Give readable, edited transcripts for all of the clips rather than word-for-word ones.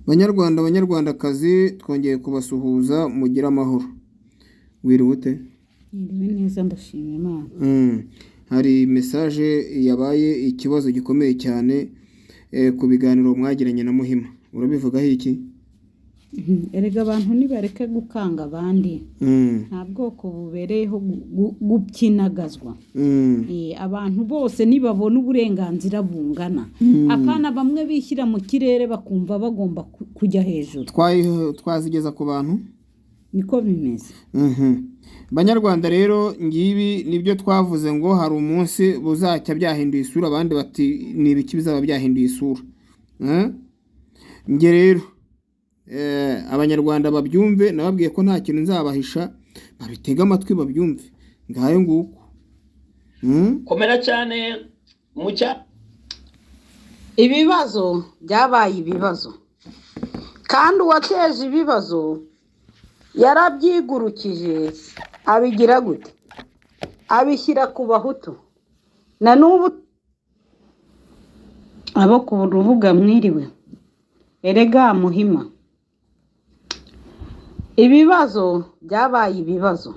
Banyarwanda banyarwandakazi twongeye kubasuhuza mugira amahoro. Wiriwe ute? Niriwe neza ndashima Imana. Hari message yabaye ikibazo gikomeye cyane ku biganiro mwagiranye na Muhima. Urabivugaho iki? Erega abantu nibareke gukanga abandi. Nta bwoko bubereyeho gupyinagazwa. Abantu bose nibabona uburenganzira bungana. Apana bamwe bishyira mu kirere bakumva bagomba kujya hejuru. Twazigeza ku bantu? Niko bimeze. Banyarwanda rero ngibi nibyo twavuze ngo hari umunsi buzacya byahinduye isura, abandi bati ni ibiki bizaba byahinduye isura. Nge rero abanyarwanda babyumve, nababwiye ko nta kintu nzabahisha, babitega amatwi babyumve. Ngayo nguko. Komera cyane mucya. Ibibazo byabaye ibibazo. Kandi uwateje ibibazo yarabyigurukije abigira gute? Abishyira ku bahutu. Na n'ubu abo ku rubuga mwiriwe. Erega Muhima. Ibibazo byabaye ibibazo.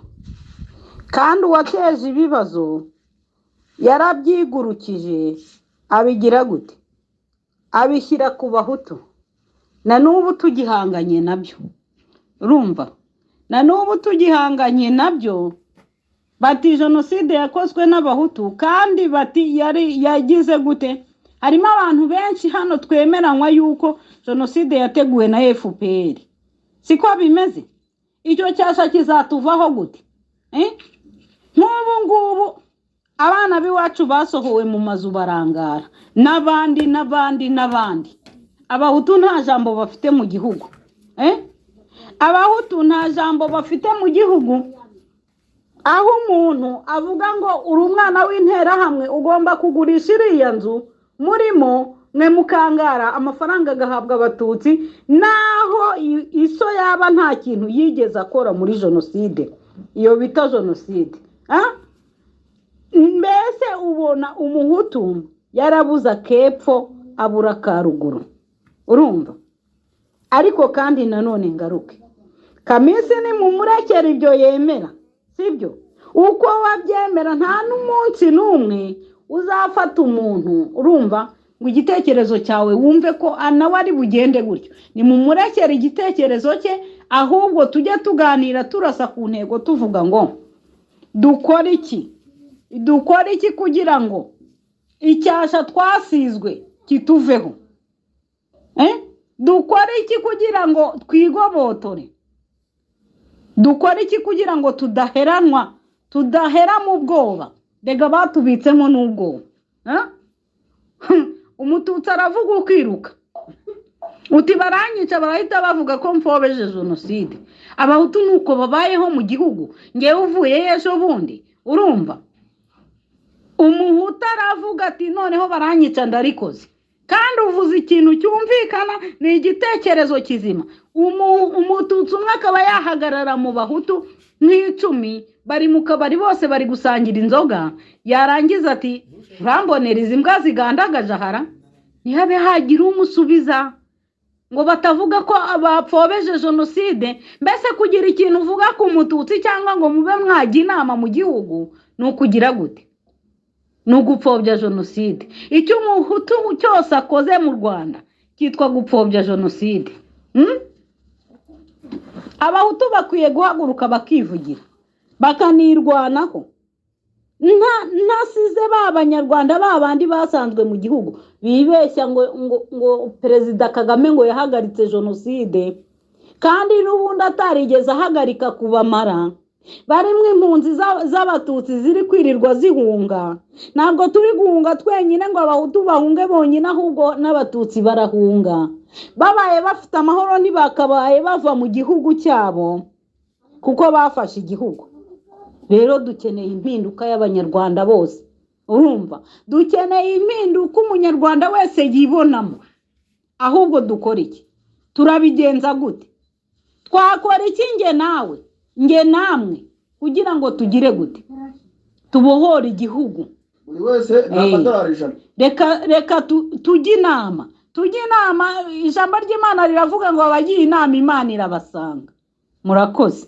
Kandi uwateje ibibazo yarabyigurukije abigira gute? Abishyira ku bahutu. Na n'ubu tugihanganye nabyo. Urumva? Na n'ubu tugihanganye nabyo. Bati jenoside yakozwe n'abahutu kandi bati yagize gute? Harimo abantu benshi hano twemeranywa yuko jenoside yateguwe na FPR. Siko bimeze? Icyo cyasha kizatuvaho gute? Nk'ubu ngubu abana b'iwacu basohowe mu mazu barangara. N'abandi. Abahutu nta jambo bafite mu gihugu. Abahutu nta jambo bafite mu gihugu. Aho umuntu avuga ngo uri umwana w'interahamwe ugomba kugurisha iriya nzu murimo mwe mukangara amafaranga agahabwa abatutsi, naho iso yaba nta kintu yigeze akora muri jenoside. Iyo bita jenoside. Mbese ubona umuhutu yarabuze akepfo abura karuguru. Urumva? Ariko kandi nanone ngaruke. Kamisi ni mumurekera ibyo yemera. Sibyo? Uko wabyemera nta n'umunsi n'umwe uzafata umuntu. Urumva? Ngo igitekerezo cyawe wumve ko nawe ari bugende gutyo. Ni mumurekera igitekerezo cye, ahubwo tujye tuganira turasa ku ntego tuvuga ngo dukora iki? Dukora iki kugira ngo icyasha twasizwe kituveho? Dukora iki kugira ngo twigobotore? Dukora iki kugira ngo tudahera mu bwoba? Rega batubitsemo n'ubwoba. Umututsi aravuga ukiruka. Uti baranyica barahita bavuga ko mfobeje jenoside. Abahutu nuko babayeho mu gihugu. Ngewe uvuye ejo bundi. Urumva? Umuhutu aravuga ati noneho baranyica ndarikoze. Kandi uvuze ikintu cyumvikana, ni igitekerezo kizima. Umututsi umwe akaba yahagarara mu bahutu nk'icumi bari mu kabari bose bari gusangira inzoga, yarangiza ati urambonera izi mbwa zigandagaje ahara, ntihabe hagira umusubiza ngo batavuga ko bapfobeje jenoside. Mbese kugira ikintu uvuga ku mututsi cyangwa ngo mube mwajya inama mu gihugu ni ukugira gute? Ni ugupfobya jenoside. Icyo umuhutu cyose akoze mu Rwanda cyitwa gupfobya jenoside. Abahutu bakwiye guhaguruka bakivugira, bakanirwanaho. Ntasize b'abanyarwanda babandi basanzwe mu gihugu bibeshya ngo Perezida Kagame ngo yahagaritse jenoside, kandi n'ubundi atarigeze ahagarika kubamara. Barimwe impunzi z'abatutsi ziri kwirirwa zihunga. Ntabwo turi guhunga twenyine ngo abahutu bahunge bonyine, ahubwo n'abatutsi barahunga. Babaye bafite amahoro ntibakabaye bava mu gihugu cyabo kuko bafashe igihugu. Rero dukeneye impinduka y'abanyarwanda bose. Urumva? Dukeneye impinduka umunyarwanda wese yibonamo. Ahubwo dukora iki? Turabigenza gute? Twakora iki nge namwe kugira ngo tugire gute? Tubohore igihugu. Buri wese nafatara ijana. Reka tujye inama. tujye inama. Ijambo ry'Imana riravuga ngo abagiye inama Imana irabasanga. Murakoze.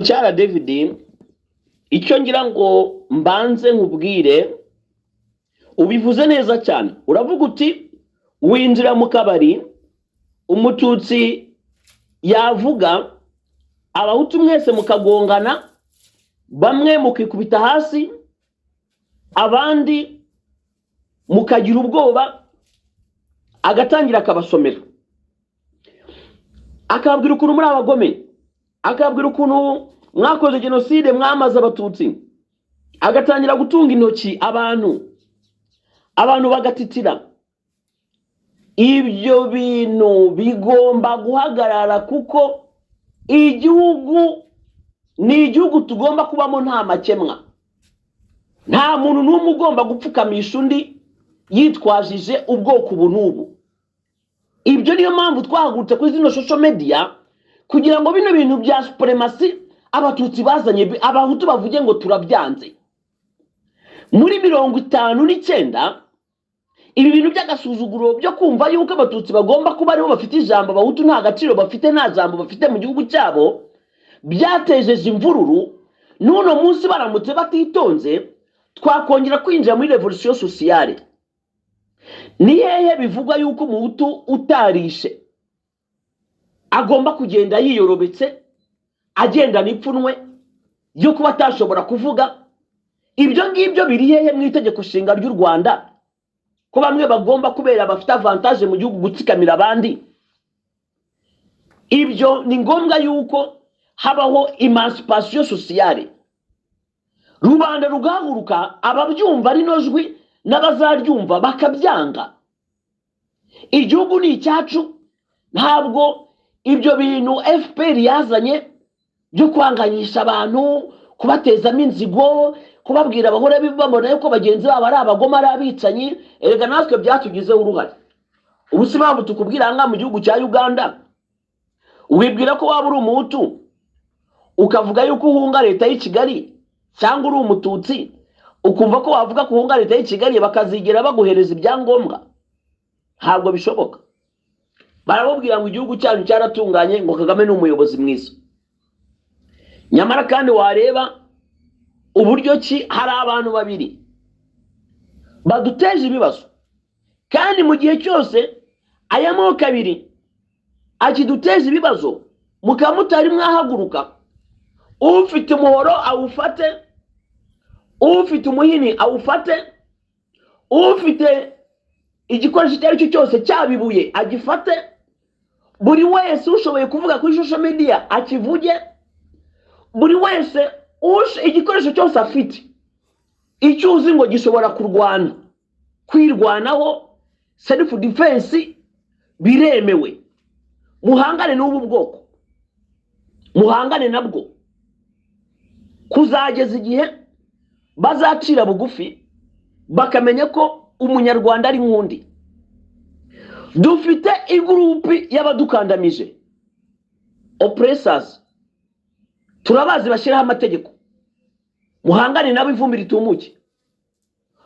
cyara David, icyo ngira ngo mbanze nkubwire, ubivuze neza cyane. Uravuga uti winjira mu kabari, umututsi yavuga, abahutu mwese mukagongana, bamwe mukikubita hasi, abandi mukagira ubwoba, agatangira akabasomera, akababwira ukuntu muri abagome, akababwira ukuntu mwakoze genocide, mwamaze abatutsi, agatangira gutunga intoki abantu bagatitira. Ibyo bintu bigomba guhagarara, kuko igihugu ni igihugu tugomba kubamo nta makemwa. Nta muntu n'umwe ugomba gupfukamisha undi yitwajije ubwoko ubu n'ubu. Ibyo niyo mpamvu twahagurutse kuri zino social media, kugira ngo bino bintu bya supremacy abatutsi bazanye, abahutu bavuge ngo turabyanze. Muri 59 ibi bintu by'agasuzuguro byo kumva yuko abatutsi bagomba kuba aribo bafite ijambo, abahutu nta gaciro bafite, nta jambo bafite mu gihugu cyabo, byatejeje imvururu. N'uno munsi baramutse batitonze, twakongera kwinjira muri revolution sociale. Ni hehe bivugwa yuko umuhutu utarishe agomba kugenda yiyorobetse, agenda n'ipfunwe yo kuba atashobora kuvuga? Ibyo ngibyo biri hehe mu itegeko nshinga ry'u Rwanda, ko bamwe bagomba kubera bafite avantage mu gihugu gutsikamira abandi? Ibyo ni ngombwa yuko habaho emancipation sociale, rubanda rugahaguruka, ababyumva rino jwi n'abazaryumva bakabyanga. Igihugu ni icyacu, ntabwo ibyo bintu FPR yazanye byo kwanganyisha abantu, kubatezamo inzigo, kubabwira abahora bibabona yuko bagenzi babo ari abagoma, ari abicanyi. Erega natwe byatugizeho uruhare. Ubu si mpamvu tukubwira hanga mu gihugu cya Uganda, wibwira ko waba uri umuhutu ukavuga yuko uhunga leta y'i Kigali, cyangwa uri umututsi ukumva ko wavuga ko uhunga leta y'i Kigali bakazigera baguhereza ibyangombwa? Ntabwo bishoboka. Barababwira ngo igihugu cyanyu cyaratunganye, ngo Kagame ni umuyobozi mwiza. Nyamara kandi wareba uburyo ki hari abantu babiri baduteje ibibazo, kandi mu gihe cyose aya moko abiri akiduteje ibibazo, mukamutari mwahaguruka, ufite umuhoro awufate, ufite umuhini awufate, ufite igikoresho icyo ari cyo cyose cyabibuye agifate, buri wese ushoboye kuvuga kuri social media akivuge, buri wese igikoresho cyose afite icyo uzi ngo gishobora kurwana, kwirwanaho, self defense, biremewe. Muhangane n'ubu bwoko, muhangane nabwo, kuzageza igihe bazacira bugufi bakamenya ko umunyarwanda ari nkundi. Dufite igrupi y'abadukandamije, oppressors, turabazi bashyiraho amategeko, muhangane nabo ivumbi ritumuke.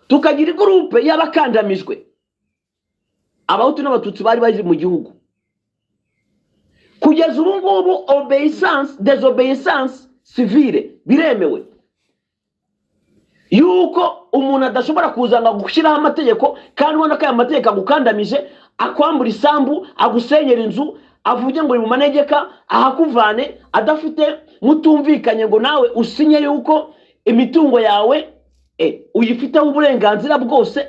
Tukagira igrupe y'abakandamijwe, abahutu n'abatutsi bari bari mu gihugu. Kugeza ubu ngubu desobedience civile biremewe, yuko umuntu adashobora kuzanga gushyiraho amategeko kandi ubona ko aya mategeko agukandamije, akwambura isambu, agusenyera inzu, avuge ngo uri mu manegeka, ahakuvane, adafite mutumvikanye ngo nawe usinye yuko imitungo yawe uyifiteho uburenganzira bwose,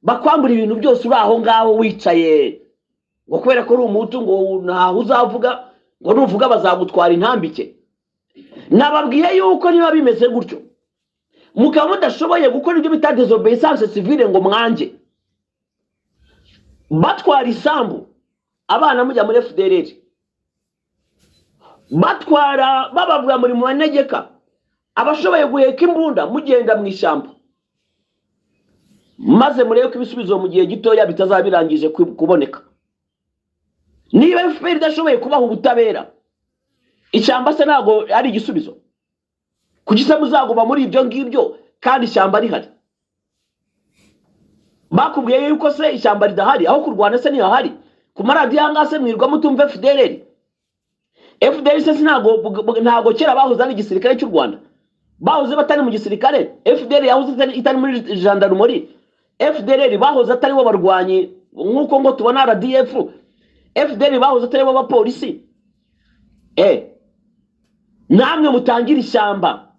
bakwambura ibintu byose uri aho ngaho wicaye, ngo kubera ko uri umuhutu ngo ntaho uzavuga, ngo nuvuga bazagutwara intambike. Nababwiye yuko niba bimeze gutyo, mukaba mudashoboye gukora ibyo bita desobedience civile ngo mwange, batwara isambu abana mujya muri FDLR, batwara babavuga muri mu manegeka, abashoboye guheka imbunda mugenda mu ishyamba, maze murebe ko ibisubizo mu gihe gitoya bitazabirangije kuboneka. niba FPR idashoboye kubaha ubutabera, ishyamba se ntago ari igisubizo? Kuki se muzaguma muri ibyo ngibyo kandi ishyamba rihari? Bakubwiye yuko se ishyamba ridahari, aho kurwana se ntihahari? Ku maradiyo ahangaha se mwirwa mutumva FDLR? FDLR se ntago kera bahoze ari igisirikare cy'u Rwanda, bahoze batari mu gisirikare. FDLR yahoze itari muri gendarmerie, FDLR bahoze atari bo barwanyi nk'uko ngo tubona RDF, FDLR bahoze atari bo bapolisi. Namwe mutangira ishyamba,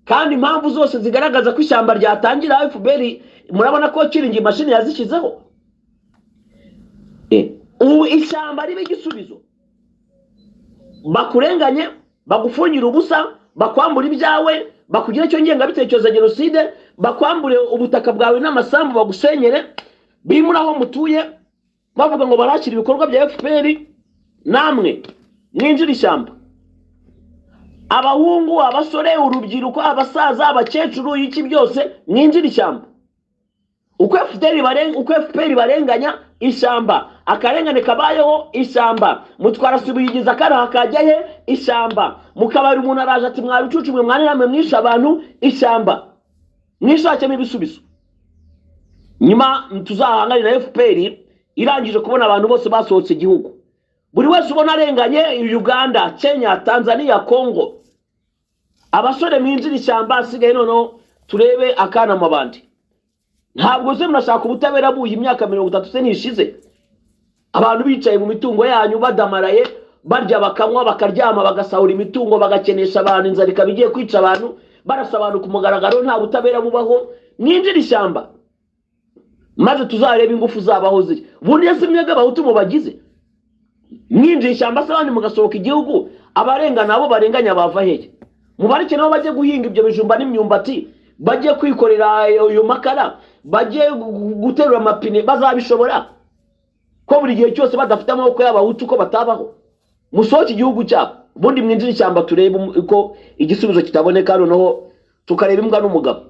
kandi impamvu zose zigaragaza ko ishyamba ryatangira FPR murabona ko kiringi imashini yazishyizeho. Ubu ishyamba ribe igisubizo, bakurenganye, bagufungira ubusa, bakwambura ibyawe, bakugira cyo ngengabitekerezo genocide, bakwambure ubutaka bwawe n'amasambu, bagusenyere, bimura aho mutuye, bavuga ngo barashyira ibikorwa bya FPR. Namwe mwinjira ishyamba, abahungu, abasore, urubyiruko, abasaza, abakecuru, iki byose mwinjira ishyamba. Uko FPR barenganya ishyamba, akarengane kabayeho ishyamba, mutwara subiyigiza karaha kajya he ishyamba, mukabari umuntu araje ati mwabicucu mwe mwana namwe mwisha abantu ishyamba, mwishakemo ibisubizo. Nyuma tuzahangana na FPR irangije kubona abantu bose basohotse igihugu, buri wese ubona arenganye, Uganda, Kenya, Tanzania, Congo. Abasore mwinjira ishyamba, asigaye noneho turebe akana mabandi. Ntabwo se murashaka ubutabera buye imyaka 30 se nishize, abantu bicaye mu mitungo yanyu badamaraye, barya bakanywa bakaryama bagasahura imitungo, bagakenesha abantu, inzara ikabigiye kwica abantu, barasa abantu ku mugaragaro, nta butabera bubaho. Mwinjira ishyamba maze tuzareba ingufu zabaho ziri. Bundi se mwebwe abahutu mu bagize mwinjira ishyamba se abandi mugasohoka igihugu, abarenga nabo barenganya bava hehe? Mubareke nabo bajye guhinga ibyo bijumba n'imyumbati, bajye kwikorera uyu makara, bajye guterura amapine, bazabishobora ko buri gihe cyose badafite amaboko y'abahutu ko batabaho? Musohoke igihugu cyabo, bundi mwinjira ishyamba turebe uko igisubizo kitaboneka, noneho tukareba imbwa n'umugabo.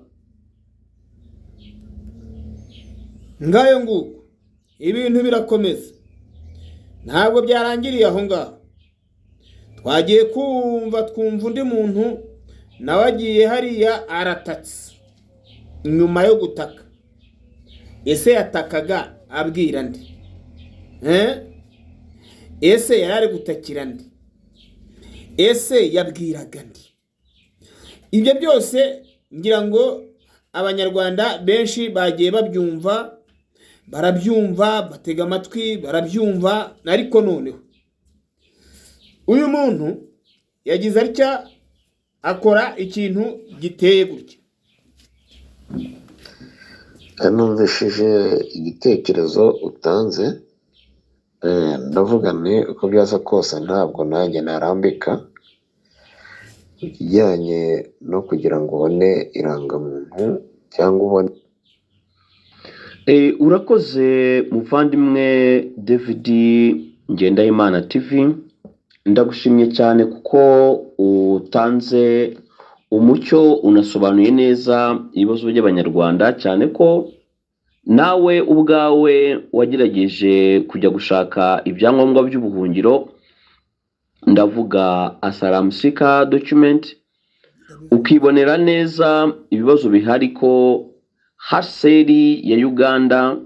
Ngayo nguko ibintu birakomeza, ntabwo byarangiriye aho ngaho. Twagiye twumva undi muntu nawe agiye hariya aratatse nyuma yo gutaka. Ese yatakaga abwira ndi? Ese yarari gutakira ndi? Ese yabwiraga ndi? Ibyo byose ngira ngo abanyarwanda benshi bagiye babyumva, barabyumva, batega amatwi, barabyumva. Ariko noneho uyu muntu yagize atya akora ikintu giteye gutya. Numvishije igitekerezo utanze, ndavuga nti uko byaza kose ntabwo nanjye narambika ikijyanye no kugira ngo ubone irangamuntu cyangwa ubone. Urakoze muvandimwe David Ngendahimana TV, ndagushimye cyane kuko utanze umucyo, unasobanuye neza ibibazo by'abanyarwanda, cyane ko nawe ubwawe wagerageje kujya gushaka ibyangombwa by'ubuhungiro, ndavuga asylum seeker document, ukibonera neza ibibazo bihari ko HCR ya Uganda,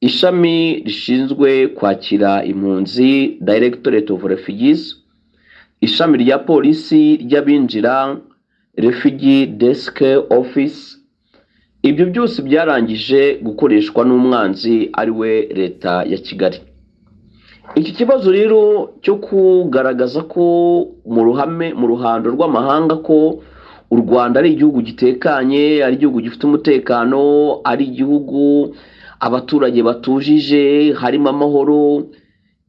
ishami rishinzwe kwakira impunzi Directorate of Refugees, ishami rya polisi ry'abinjira Refugee Desk Office, ibyo byose byarangije gukoreshwa n'umwanzi ariwe leta ya Kigali. Iki kibazo rero cyo kugaragaza ko mu ruhando rw'amahanga ko u Rwanda ari igihugu gitekanye, ari igihugu gifite umutekano, ari igihugu abaturage batujije, harimo amahoro,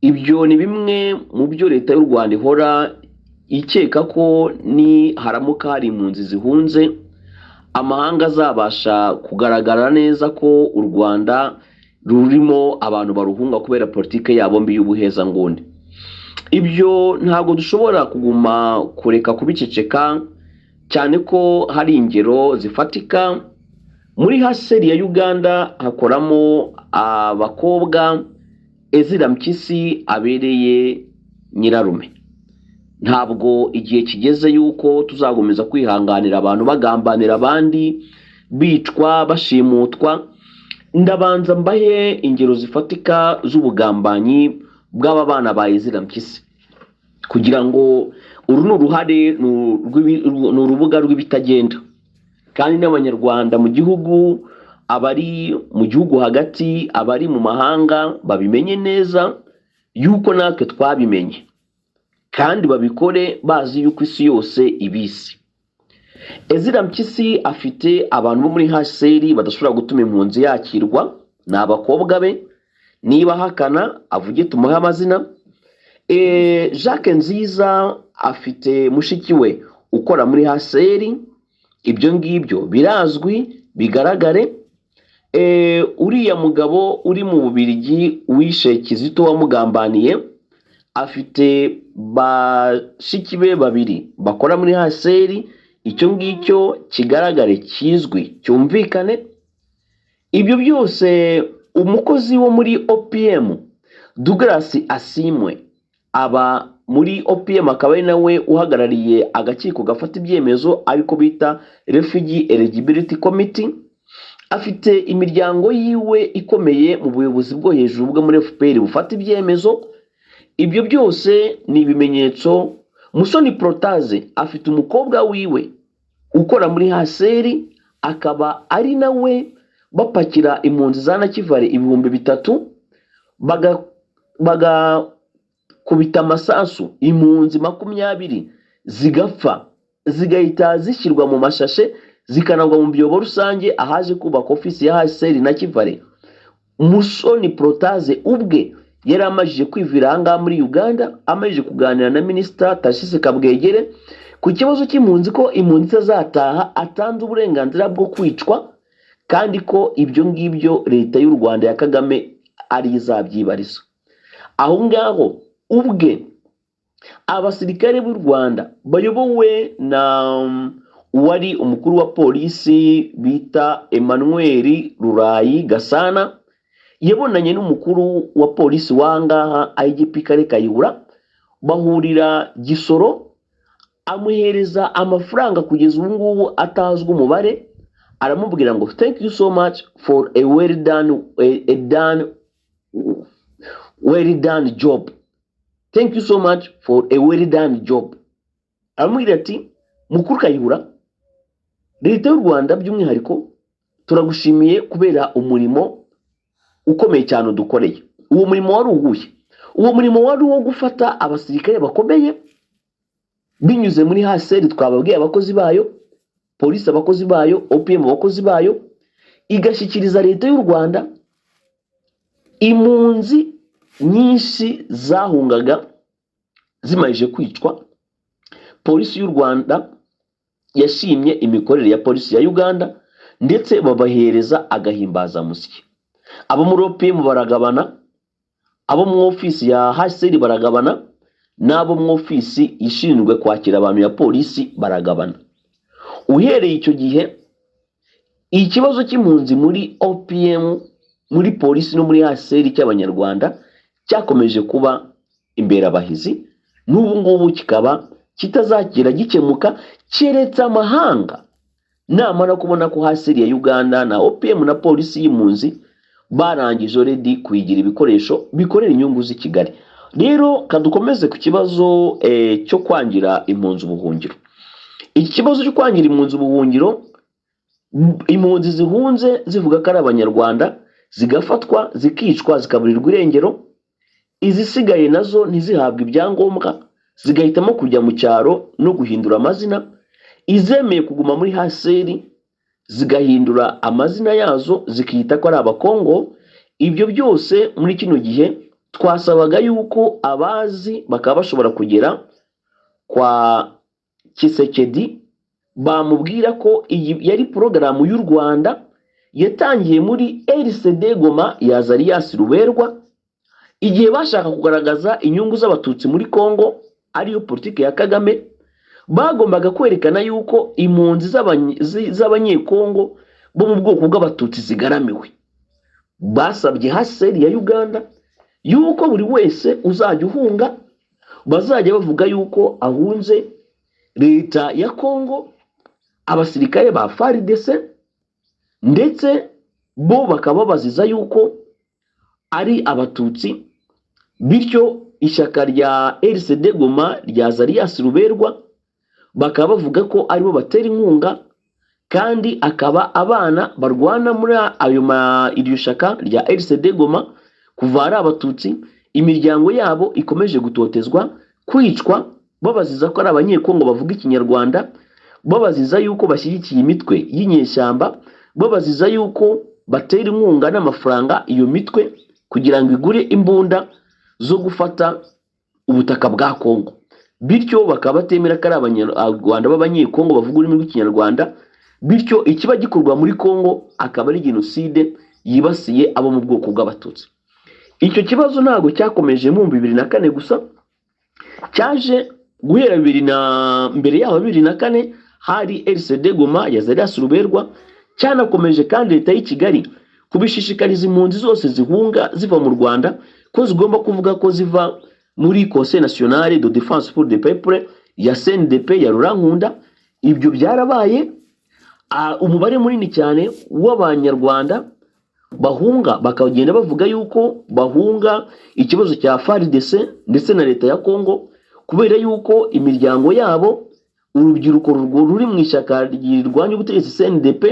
ibyo ni bimwe mu byo leta y'u Rwanda ihora ikeka ko ni haramuka hari impunzi zihunze, amahanga azabasha kugaragara neza ko u Rwanda rurimo abantu baruhunga kubera politike yabo mbi y'ubuhezanguni. Ibyo ntabwo dushobora kuguma kureka kubiceceka, cyane ko hari ingero zifatika. Muri HCR ya Uganda hakoramo abakobwa Ezira Mpyisi abereye nyirarume. Ntabwo igihe kigeze yuko tuzakomeza kwihanganira abantu bagambanira abandi, bicwa, bashimutwa. Ndabanza mbahe ingero zifatika z'ubugambanyi bw'aba bana ba Ezira Mpyisi, kugira ngo uru ni uruhare, ni urubuga rw'ibitagenda, kandi n'abanyarwanda mu gihugu, abari mu gihugu hagati, abari mu mahanga babimenye neza yuko natwe twabimenye, kandi babikore bazi yuko isi yose ibizi. Ezira Mpyisi afite abantu bo muri HCR badashobora gutuma impunzi yakirwa, ni abakobwa be. Niba hakana avuge tumuhe amazina. Jacques Nziza afite mushiki we ukora muri HCR, ibyo ngibyo birazwi bigaragare. Uriya mugabo uri mu Bubiligi wishe Kizito wamugambaniye, afite bashiki be babiri bakora muri HCR, icyo ngicyo kigaragare, kizwi, cyumvikane. Ibyo byose umukozi wo muri OPM Douglas Asimwe aba muri OPM, akaba ari nawe uhagarariye agakiko gafata ibyemezo ariko bita Refugee Eligibility Committee. Afite imiryango yiwe ikomeye mu buyobozi bwo hejuru bwo muri FPR bufata ibyemezo. Ibyo byose ni ibimenyetso. Musoni Protaze afite umukobwa wiwe ukora muri HCR, akaba ari nawe bapakira impunzi za Nakivale 3,000, kubita amasasu impunzi 20 zigapfa, zigahita zishyirwa mu mashashe, zikanagwa mu byobo rusange ahaje kubaka ofisi ya HCR Nakivale. Musoni Protaze ubwe yari amajije kwivira hanga muri Uganda, amajije kuganira na Minister Tashise Kabwegere ku kibazo cy'impunzi, ko impunzi zazataha atanze uburenganzira bwo kwicwa, kandi ko ibyo ngibyo leta y'u Rwanda ya Kagame ari izabyibariza. Aho ngaho ubwe abasirikare b'u Rwanda bayobowe na wari umukuru wa polisi bita Emmanuel Rurayi Gasana, yabonanye n'umukuru wa polisi wangaha IGP Kare Kayihura, bahurira Gisoro, amuhereza amafaranga kugeza ubu ngubu atazwe umubare. Aramubwira ngo thank you so much for a well done job, thank you so much for a well done job. Aramubwira ati mukuru Kayihura, leta y'u Rwanda by'umwihariko turagushimiye kubera umurimo ukomeye cyane udukoreye. Uwo murimo wari uguye, uwo murimo wari uwo gufata abasirikare bakomeye binyuze muri HCR, twababwiye abakozi bayo, polisi abakozi bayo, OPM abakozi bayo, igashyikiriza leta y'u Rwanda impunzi nyinshi zahungaga zimajije kwicwa. Polisi y'u Rwanda yashimye imikorere ya polisi ya Uganda, ndetse babahereza agahimbaza musyi. Abo muri OPM baragabana, abo mu ofisi ya HCR baragabana, n'abo mu ofisi ishinzwe kwakira abantu ya polisi baragabana. Uhereye icyo gihe ikibazo cy'impunzi muri OPM, muri polisi no muri HCR cy'abanyarwanda cyakomeje kuba imberabahizi, n'ubu ngubu kikaba kitazakira gikemuka, keretse amahanga namara kubona ko HCR ya Uganda na OPM na polisi y'impunzi barangije already kwigira ibikoresho bikorera inyungu z'i Kigali. Rero kadukomeze ku kibazo cyo kwangira impunzi ubuhungiro. Iki kibazo cyo kwangira impunzi ubuhungiro, impunzi zihunze zivuga ko ari abanyarwanda, zigafatwa, zikicwa, zikaburirwa irengero. Izisigaye nazo ntizihabwe ibyangombwa, zigahitamo kujya mu cyaro no guhindura amazina. Izemeye kuguma muri HCR zigahindura amazina yazo, zikiyita ko ari abakongo. Ibyo byose muri kino gihe twasabaga yuko abazi bakaba bashobora kugera kwa Kisekedi, bamubwira ko iyi yari porogaramu y'u Rwanda yatangiye muri RCD Goma ya Azarias Ruberwa, igihe bashaka kugaragaza inyungu z'abatutsi muri Kongo, ariyo politike ya Kagame. Bagombaga kwerekana yuko impunzi z'abanyekongo bo mu bwoko bw'abatutsi zigaramiwe. Basabye HCR ya Uganda yuko buri wese uzajya uhunga bazajya bavuga yuko ahunze leta ya Kongo, abasirikare ba FARDC, ndetse bo bakaba baziza yuko ari abatutsi, bityo ishyaka rya RCD Goma rya Zarias Ruberwa bakaba bavuga ko aribo batera inkunga, kandi akaba abana barwana muri iryo shaka rya RCD Goma kuva ari abatutsi, imiryango yabo ikomeje gutotezwa, kwicwa, babaziza ko ari abanyekongo bavuga ikinyarwanda, babaziza yuko bashyigikiye imitwe y'inyeshyamba, babaziza yuko batera inkunga n'amafaranga iyo mitwe kugira ngo igure imbunda zo gufata ubutaka bwa Kongo, bityo bakaba batemera ko ari abanyarwanda b'abanyekongo bavuga ururimi rw'ikinyarwanda, bityo ikiba gikorwa muri Kongo akaba ari jenoside yibasiye abo mu bwoko bw'abatutsi. Icyo kibazo ntabwo cyakomeje mu 2004 gusa, cyaje guhera mbere yaho 2004 hari RCD Goma ya Zarias Ruberwa, cyanakomeje kandi leta y'i Kigali kubishishikariza impunzi zose zihunga ziva mu Rwanda ko zigomba kuvuga ko ziva muri Conseil National de Défense pour le Peuple ya CNDP ya Rurankunda. Ibyo byarabaye, umubare munini cyane w'abanyarwanda bahunga bakagenda bavuga yuko bahunga ikibazo cya FARDC ndetse na leta ya Kongo, kubera yuko imiryango yabo, urubyiruko ruri mu ishyaka ryirwanya ubutegetsi CNDP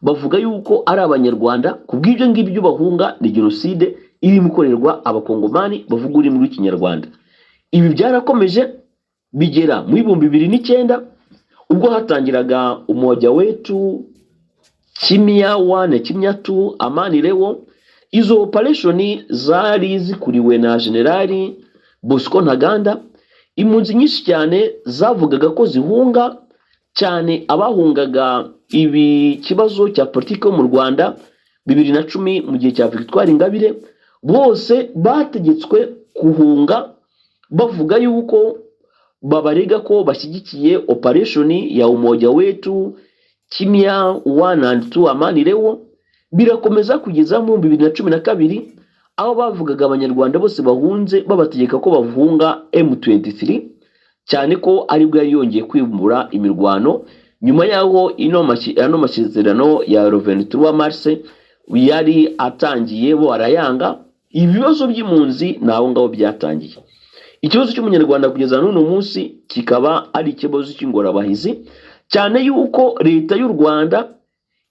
bavuga yuko ari abanyarwanda, kubw'ibyo ngibyo bahunga ni jenoside irimo ikorerwa abakongomani bavuga ururimi rw'ikinyarwanda. Ibi byarakomeje bigera mu 2009 ubwo hatangiraga umoja wetu, kimya 1, kimya 2, amani leo. Izo operation zari zikuriwe na Generali Bosco Ntaganda. Impunzi nyinshi cyane zavugaga ko zihunga, cyane abahungaga ibi kibazo cya politiki mu Rwanda 2010 mu gihe cya Victoire Ingabire, bose bategetswe kuhunga bavuga yuko babarega ko bashyigikiye operation ya umoja wetu, kimya 1 and 2, amani leo. Birakomeza kugeza mu 2012 aho bavugaga abanyarwanda bose bahunze babategeka ko bahunga M23, cyane ko aribwo yari yongeye kwibumbura imirwano nyuma yaho ano masezerano ya 23 Mars yari atangiye, bo arayanga. Ibibazo by'impunzi naho ngaho byatangiye. Ikibazo cy'umunyarwanda kugeza n'uno munsi kikaba ari ikibazo cy'ingorabahizi, cyane yuko leta y'u Rwanda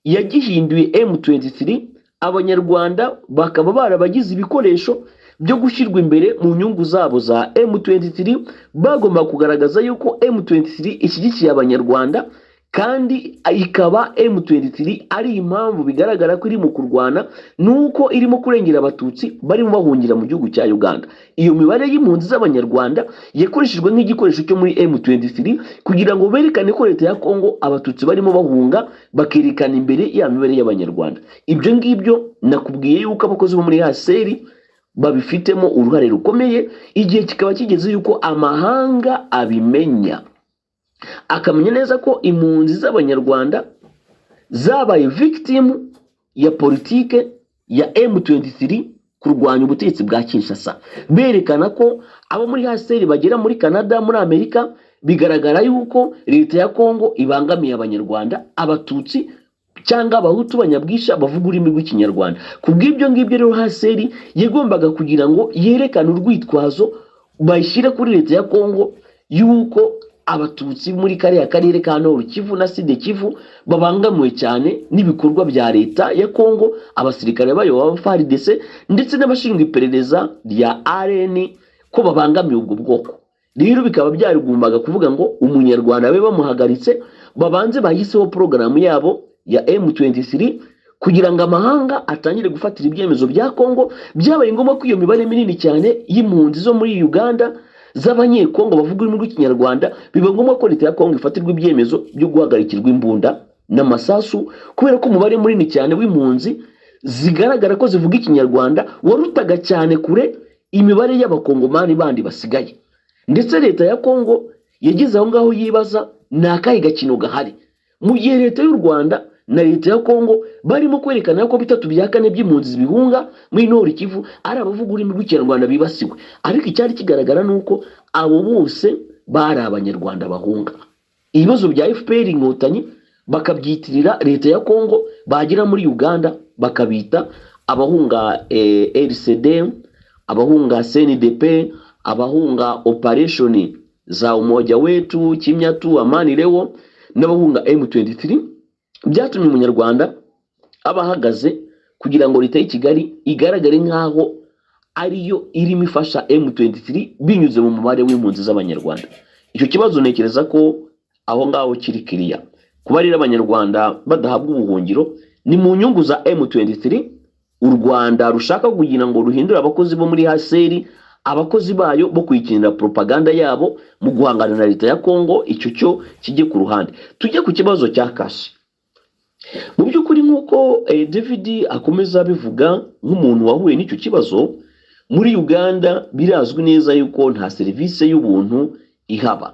yagihinduye M23, abanyarwanda bakaba barabagize ibikoresho byo gushyirwa imbere mu nyungu zabo za M23. Bagomba kugaragaza yuko M23 ishyigikiye abanyarwanda, kandi ikaba M23 ari impamvu bigaragara ko iri mu kurwana nuko irimo kurengera abatutsi barimo bahungira mu gihugu cya Uganda. Iyo mibare y'impunzi z'abanyarwanda yakoreshejwe nk'igikoresho cyo muri M23 kugira ngo berekane ko leta ya Kongo abatutsi barimo bahunga, bakerekana imbere ya mibare y'abanyarwanda. Ibyo ngibyo nakubwiye yuko abakozi bo muri haseri babifitemo uruhare rukomeye, igihe kikaba kigeze yuko amahanga abimenya, akamenya neza ko impunzi z'abanyarwanda zabaye victim ya politike ya M23 kurwanya ubutegetsi bwa Kinshasa. Berekana ko abo muri haseri bagera muri Canada, muri Amerika, bigaragara yuko leta ya Kongo ibangamiye abanyarwanda, abatutsi cyangwa abahutu banyabwisha bavuga ururimi rw'ikinyarwanda. Kubw'ibyo ngibyo rero haseri yagombaga kugira ngo yerekane urwitwazo bayishyire kuri leta ya Kongo yuko abatutsi muri kariya karere ka Nord Kivu na Sud Kivu babangamiwe cyane n'ibikorwa bya leta ya Kongo, abasirikare bayo ba FARDC ndetse n'abashinzwe iperereza rya RN ko babangamiye ubwo bwoko. Rero bikaba byarigombaga kuvuga ngo umunyarwanda we bamuhagaritse, babanze bahiseho porogaramu yabo ya M23 kugira ngo amahanga atangire gufatira ibyemezo bya Kongo. Byabaye ngombwa ko iyo mibare minini cyane y'impunzi zo muri Uganda z'abanyekongo bavuga ururimi rw'ikinyarwanda biba ngombwa ko leta ya Kongo ifatirwa ibyemezo byo guhagarikirwa imbunda n'amasasu, kubera ko umubare munini cyane w'impunzi zigaragara ko zivuga ikinyarwanda warutaga cyane kure imibare y'abakongomani bandi basigaye. Ndetse leta ya Kongo yagize aho ngaho yibaza n'akahe gakino gahari, mu gihe leta y'u Rwanda na leta ya Kongo barimo kwerekana ko bitatu bya kane by'impunzi bihunga muri Nord Kivu ari abavuga ururimi rw'ikinyarwanda bibasiwe. Ariko icyari kigaragara nuko abo bose bari abanyarwanda bahunga. Ibibazo bya FPR inkotanyi bakabyitirira leta ya Kongo, bagira muri Uganda bakabita abahunga RCD, abahunga CNDP, abahunga operation za umoja wetu, Kimyatu, Amani Lewo, n'abahunga M23. Byatumye umunyarwanda abahagaze kugira ngo leta y'Kigali igaragare nkaho ariyo irimo ifasha M23 binyuze mu mubare w'impunzi z'abanyarwanda. Icyo kibazo nekereza ko aho ngaho kiri kiriya. Kuba rero abanyarwanda badahabwa ubuhungiro ni mu nyungu za M23. U Rwanda rushaka kugira ngo ruhindure abakozi bo muri HCR, abakozi bayo bo kwikinira propaganda yabo mu guhangana na leta ya Kongo. Icyo cyo kijye ku ruhande. Tujye ku kibazo cya kashi. Mu by'ukuri nk'uko David akomeza bivuga nk'umuntu wahuye n'icyo kibazo, muri Uganda birazwi neza yuko nta serivisi y'ubuntu ihaba.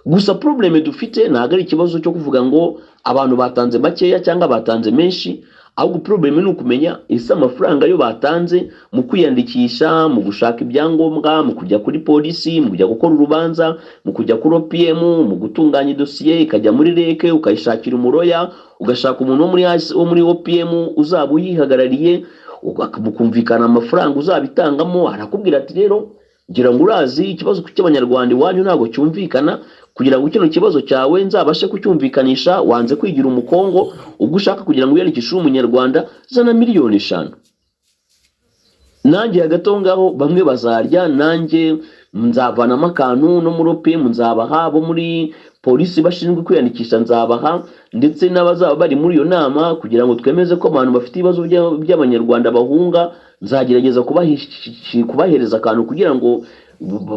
Gusa probleme dufite ntabwo ari ikibazo cyo kuvuga ngo abantu batanze makeya cyangwa batanze menshi, ahubwo probleme ni ukumenya ese amafaranga yo batanze mu kwiyandikisha, mu gushaka ibyangombwa, mu kujya kuri polisi, mu kujya gukora urubanza, mu kujya kuri OPM, mu gutunganya dosiye ikajya muri reke, ukayishakira umuroya, ugashaka umuntu wo muri OPM uzaba uyihagarariye, mukumvikana amafaranga uzabitangamo. Arakubwira ati rero ngira ngo urazi ikibazo cy'abanyarwanda iwanyu ntabwo cyumvikana, kugira ngo kino kibazo cyawe nzabashe kucyumvikanisha wanze kwigira umukongo, ubwo ushaka kugira ngo wiyandikishe umunyarwanda zana $5,000,000. Nanjye hagati aho ngaho bamwe bazarya, nanjye nzavanamo akantu, no muri OPM nzabaha, bo muri polisi bashinzwe kwiyandikisha nzabaha, ndetse n'abazaba bari muri iyo nama kugira ngo twemeze ko abantu bafite ibibazo by'abanyarwanda bahunga, nzagerageza kubahereza akantu kugira ngo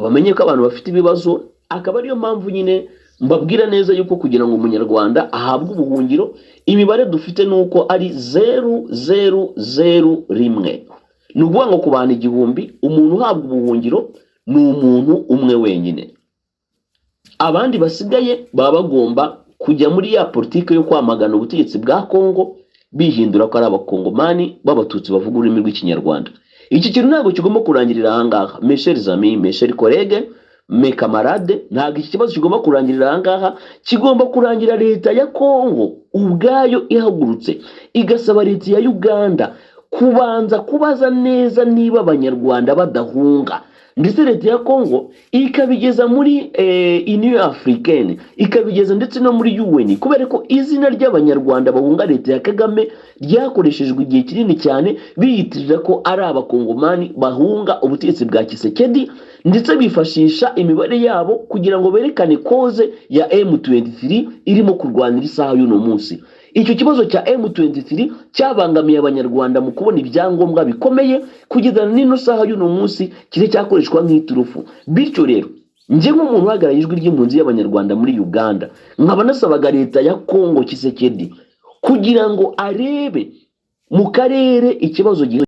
bamenye ko abantu bafite ibibazo. Akaba ariyo mpamvu nyine mbabwira neza yuko kugira ngo umunyarwanda ahabwe ubuhungiro, imibare dufite nuko ari 0,001. Ni ukuvuga ngo ku bantu 1,000 umuntu uhabwa ubuhungiro ni umuntu umwe wenyine. Abandi basigaye baba bagomba kujya muri ya politike yo kwamagana ubutegetsi bwa Kongo, bihindura ko ari abakongomani b'abatutsi bavuga ururimi rw'ikinyarwanda. Iki kintu ntabwo kigomba kurangirira ahangaha. Mes chers amis, mes chers collègues, mes camarades, ntabwo iki kibazo kigomba kurangirira ahangaha. Kigomba kurangira leta ya Kongo ubwayo ihagurutse igasaba leta ya Uganda kubanza kubaza neza niba abanyarwanda badahunga, ndetse leta ya Kongo ikabigeza muri Union Africaine, ikabigeza ndetse no muri UN, kubera ko izina ry'abanyarwanda bahunga leta ya Kagame ryakoreshejwe igihe kinini cyane biyitirira ko ari abakongomani bahunga ubutegetsi bwa Kisekedi, ndetse bifashisha imibare yabo kugira ngo berekane koze ya M23 irimo kurwanira isaha y'uno munsi. Icyo kibazo cya M23 cyabangamiye abanyarwanda mu kubona ibyangombwa bikomeye kugeza n'ino saha y'uno munsi kire cyakoreshwa nk'iturufu. Bityo rero nje nk'umuntu uhagarariye ijwi ry'impunzi y'abanyarwanda muri Uganda, nkaba nasabaga leta ya Kongo Kisekedi kugira ngo arebe mu karere ikibazo